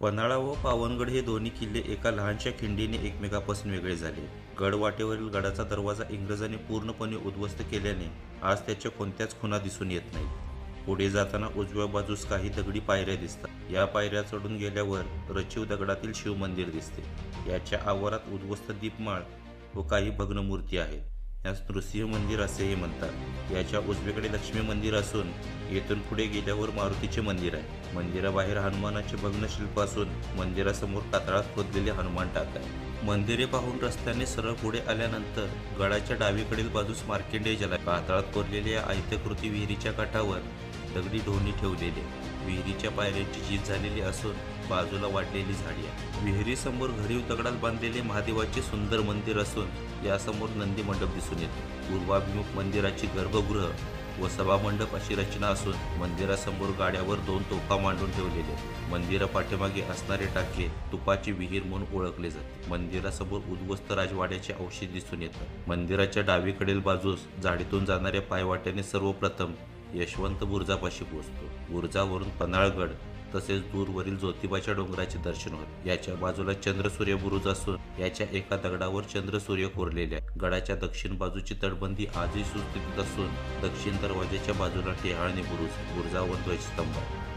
पन्हाळा व पावनगड हे दोन्ही किल्ले एका लहानशा खिंडीने एकमेकापासून वेगळे झाले. गडवाटेवरील गडाचा दरवाजा इंग्रजांनी पूर्णपणे उद्ध्वस्त केल्याने आज त्याच्या कोणत्याच खुणा दिसून येत नाहीत. पुढे जाताना उजव्या बाजूस काही दगडी पायऱ्या दिसतात. या पायऱ्या चढून गेल्यावर रचीव दगडातील शिवमंदिर दिसते. याच्या आवारात उद्ध्वस्त दीपमाळ व काही भग्न मूर्ती आहेत. यास नृसिंह मंदिर असेही म्हणतात. याच्या उजवीकडे लक्ष्मी मंदिर असून येथून पुढे गेल्यावर मारुतीचे मंदिर आहे. मंदिराबाहेर हनुमानाचे भग्न शिल्प असून मंदिरासमोर कातळात खोदलेले हनुमान टाक आहे. मंदिरे पाहून रस्त्याने सरळ पुढे आल्यानंतर गडाच्या डावीकडील बाजूस मार्कंडेय जलाशय, कातळात कोरलेल्या या आयताकृती विहिरीच्या काठावर दगडी ढोणी ठेवलेले. विहिरीच्या पायऱ्यांची झीज झालेली असून बाजूला वाढलेली झाडी आहे. विहिरीसमोर घरीव दगडात बांधलेले महादेवाचे सुंदर मंदिर असून यासमोर नंदी मंडप दिसून येतो. पूर्वाभिमुख मंदिराची गर्भगृह व सभामंडप अशी रचना असून मंदिरासमोर गाड्यावर 2 तोफा मांडून ठेवलेले. मंदिरा पाठीमागे असणारे टाके तुपाची विहीर म्हणून ओळखले जाते. मंदिरासमोर उद्ध्वस्त राजवाड्याचे अवशेष दिसून येतात. मंदिराच्या डावीकडील बाजूस झाडीतून जाणाऱ्या पायवाट्याने सर्वप्रथम यशवंत बुरुजापाशी पोहोचतो. बुरुजावरून पन्हाळगड तसेच दूरवरील ज्योतिबाच्या डोंगराचे दर्शन होते. याच्या बाजूला चंद्रसूर्य बुरुज असून याच्या एका दगडावर चंद्रसूर्य कोरलेले आहे. गडाच्या दक्षिण बाजूची तटबंदी आजही सुस्थितीत असून दक्षिण दरवाजाच्या बाजूला टेहाळणी बुरुज, बुरुजावर ध्वजस्तंभ आहे.